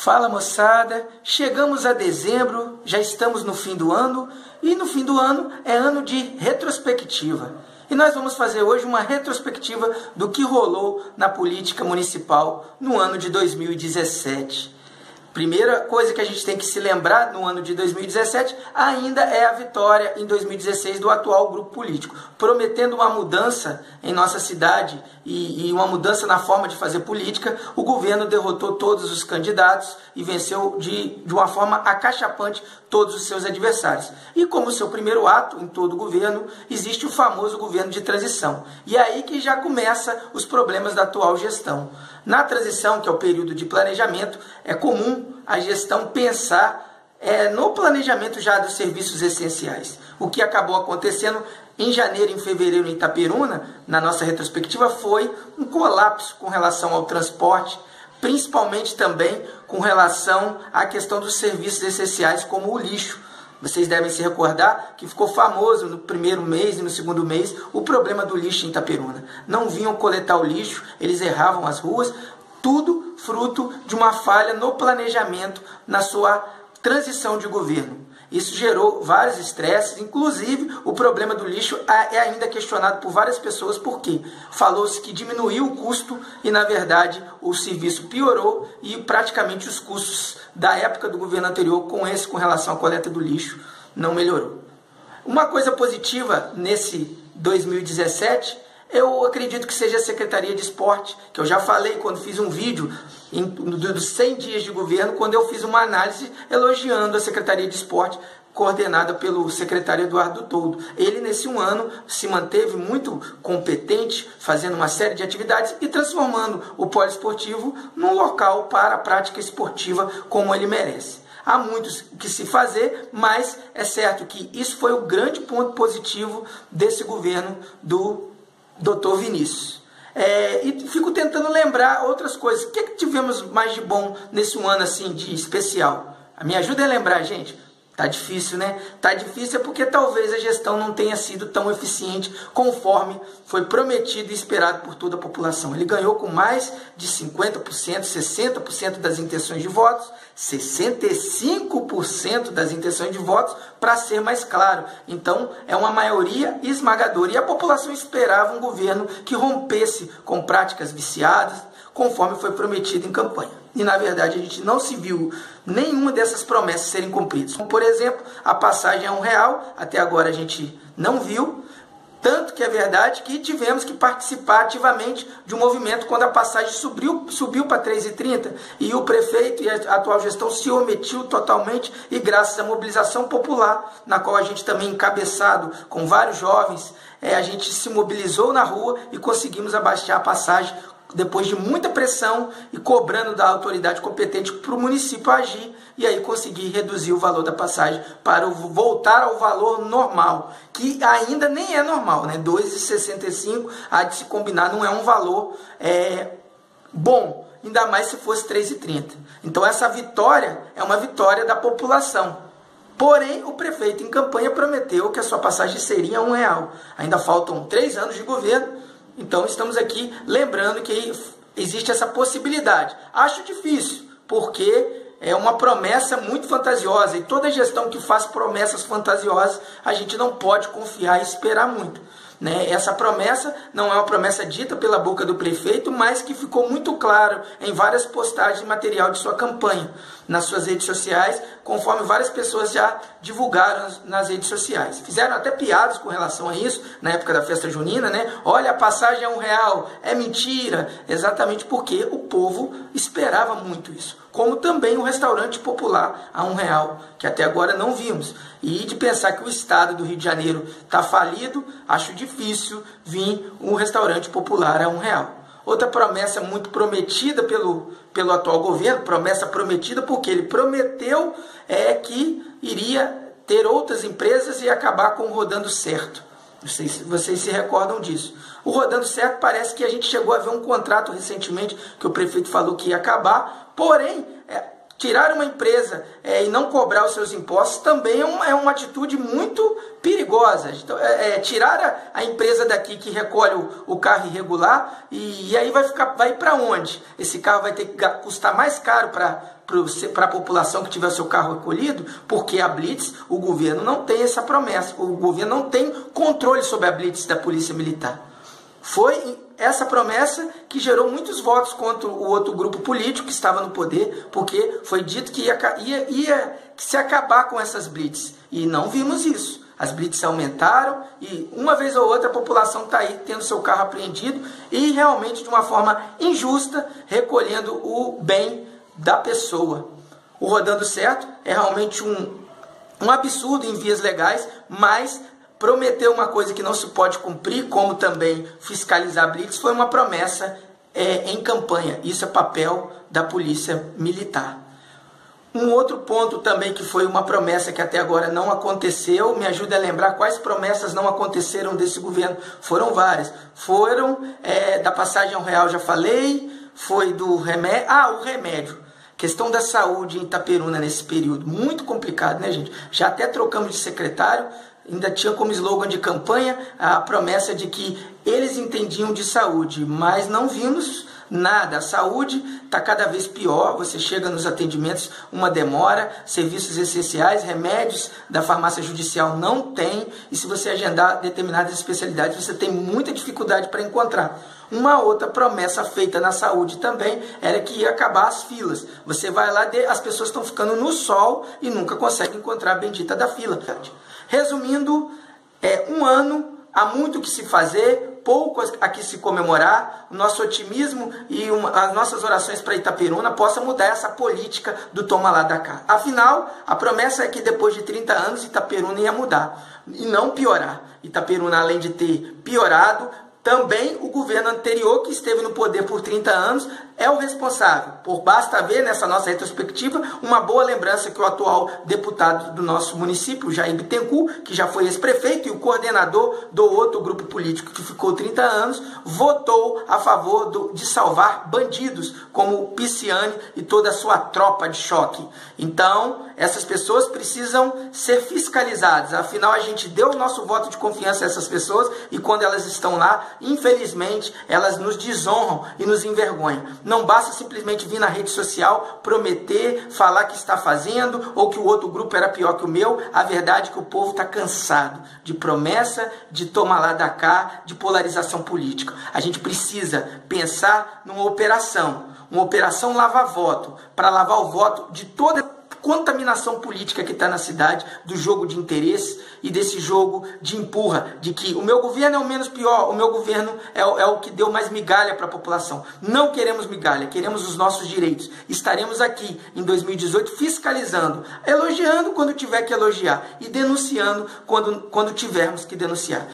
Fala moçada, chegamos a dezembro, já estamos no fim do ano e no fim do ano é ano de retrospectiva. E nós vamos fazer hoje uma retrospectiva do que rolou na política municipal no ano de 2017. Primeira coisa que a gente tem que se lembrar no ano de 2017 ainda é a vitória em 2016 do atual grupo político, prometendo uma mudança em nossa cidade e uma mudança na forma de fazer política. O governo derrotou todos os candidatos e venceu de uma forma acachapante todos os seus adversários. E como seu primeiro ato em todo o governo, existe o famoso governo de transição. E é aí que já começa os problemas da atual gestão. Na transição, que é o período de planejamento, é comum a gestão pensar no planejamento já dos serviços essenciais. O que acabou acontecendo em janeiro e em fevereiro em Itaperuna, na nossa retrospectiva, foi um colapso com relação ao transporte, principalmente também com relação à questão dos serviços essenciais, como o lixo. Vocês devem se recordar que ficou famoso no primeiro mês e no segundo mês o problema do lixo em Itaperuna. Não vinham coletar o lixo, eles erravam as ruas, tudo fruto de uma falha no planejamento, na sua transição de governo. Isso gerou vários estresses, inclusive o problema do lixo é ainda questionado por várias pessoas, porque falou-se que diminuiu o custo e, na verdade, o serviço piorou e praticamente os custos da época do governo anterior com relação à coleta do lixo não melhorou. Uma coisa positiva nesse 2017, eu acredito que seja a Secretaria de Esporte, que eu já falei quando fiz um vídeo dos 100 dias de governo, quando eu fiz uma análise elogiando a Secretaria de Esporte, coordenada pelo secretário Eduardo Toldo. Ele, nesse um ano, se manteve muito competente, fazendo uma série de atividades e transformando o poliesportivo num local para a prática esportiva como ele merece. Há muitos que se fazer, mas é certo que isso foi o grande ponto positivo desse governo do Dr. Vinícius. E fico tentando lembrar outras coisas. O que tivemos mais de bom nesse um ano assim de especial? Me ajuda a lembrar, gente. Tá difícil, né? Tá difícil porque talvez a gestão não tenha sido tão eficiente conforme foi prometido e esperado por toda a população. Ele ganhou com mais de 50%, 60% das intenções de votos, 65% das intenções de votos, para ser mais claro. Então, é uma maioria esmagadora. E a população esperava um governo que rompesse com práticas viciadas, conforme foi prometido em campanha. E, na verdade, a gente não se viu nenhuma dessas promessas serem cumpridas. Como, por exemplo, a passagem a R$1, até agora a gente não viu. Tanto que é verdade que tivemos que participar ativamente de um movimento quando a passagem subiu para R$3,30 e o prefeito e a atual gestão se omitiu totalmente, e graças à mobilização popular, na qual a gente também encabeçado com vários jovens, a gente se mobilizou na rua e conseguimos abaixar a passagem depois de muita pressão e cobrando da autoridade competente para o município agir, e aí conseguir reduzir o valor da passagem para voltar ao valor normal, que ainda nem é normal, né? R$2,65, há de se combinar, não é um valor bom, ainda mais se fosse R$3,30. Então essa vitória é uma vitória da população. Porém, o prefeito em campanha prometeu que a sua passagem seria R$1. Ainda faltam 3 anos de governo. Então, estamos aqui lembrando que existe essa possibilidade. Acho difícil, porque é uma promessa muito fantasiosa. E toda gestão que faz promessas fantasiosas, a gente não pode confiar e esperar muito. Essa promessa não é uma promessa dita pela boca do prefeito, mas que ficou muito claro em várias postagens de material de sua campanha, nas suas redes sociais, conforme várias pessoas já divulgaram nas redes sociais. Fizeram até piadas com relação a isso, na época da festa junina, né? Olha, a passagem é R$1, é mentira, exatamente porque o povo esperava muito isso. Como também o restaurante popular a R$1, que até agora não vimos. E de pensar que o estado do Rio de Janeiro está falido, acho difícil vir um restaurante popular a R$1. Outra promessa muito prometida pelo atual governo, promessa prometida porque ele prometeu que iria ter outras empresas e acabar com o Rodando Certo. Vocês se recordam disso. O Rodando Certo, parece que a gente chegou a ver um contrato recentemente que o prefeito falou que ia acabar, porém, Tirar uma empresa e não cobrar os seus impostos também é uma atitude muito perigosa. Então, tirar a empresa daqui que recolhe o carro irregular e aí vai para onde? Esse carro vai ter que custar mais caro para a população que tiver o seu carro recolhido, porque a Blitz, o governo não tem essa promessa, o governo não tem controle sobre a Blitz da Polícia Militar. Foi essa promessa que gerou muitos votos contra o outro grupo político que estava no poder, porque foi dito que ia se acabar com essas blitz. E não vimos isso. As blitz aumentaram e uma vez ou outra a população está aí tendo seu carro apreendido e realmente de uma forma injusta recolhendo o bem da pessoa. O Rodando Certo é realmente um absurdo em vias legais, mas prometer uma coisa que não se pode cumprir, como também fiscalizar a blitz, foi uma promessa em campanha. Isso é papel da Polícia Militar. Um outro ponto também que foi uma promessa que até agora não aconteceu, me ajuda a lembrar quais promessas não aconteceram desse governo. Foram várias. Foram da passagem ao real, já falei, foi do remédio. O remédio. Questão da saúde em Itaperuna nesse período. Muito complicado, né, gente? Já até trocamos de secretário. Ainda tinha como slogan de campanha a promessa de que eles entendiam de saúde, mas não vimos nada. A saúde está cada vez pior, você chega nos atendimentos, uma demora, serviços essenciais, remédios da farmácia judicial não tem, e se você agendar determinadas especialidades, você tem muita dificuldade para encontrar. Uma outra promessa feita na saúde também era que ia acabar as filas. Você vai lá, as pessoas estão ficando no sol e nunca conseguem encontrar a bendita da fila. Resumindo, um ano, há muito o que se fazer, pouco a que se comemorar. O nosso otimismo e as nossas orações para Itaperuna possa mudar essa política do toma lá da cá. Afinal, a promessa é que depois de 30 anos Itaperuna ia mudar e não piorar. Itaperuna, além de ter piorado, também o governo anterior, que esteve no poder por 30 anos, é o responsável. Basta ver nessa nossa retrospectiva uma boa lembrança que o atual deputado do nosso município, Jair Bittencourt, que já foi ex-prefeito e o coordenador do outro grupo político que ficou 30 anos, votou a favor de salvar bandidos, como o Pisciani e toda a sua tropa de choque. Então, essas pessoas precisam ser fiscalizadas. Afinal, a gente deu o nosso voto de confiança a essas pessoas e quando elas estão lá, infelizmente, elas nos desonram e nos envergonham. Não basta simplesmente vir na rede social, prometer, falar que está fazendo ou que o outro grupo era pior que o meu. A verdade é que o povo está cansado de promessa, de toma lá da cá, de polarização política. A gente precisa pensar numa operação lava-voto, para lavar o voto de toda a contaminação política que está na cidade, do jogo de interesses e desse jogo de empurra, de que o meu governo é o menos pior, o meu governo é o que deu mais migalha para a população. Não queremos migalha, queremos os nossos direitos. Estaremos aqui em 2018 fiscalizando, elogiando quando tiver que elogiar e denunciando quando tivermos que denunciar.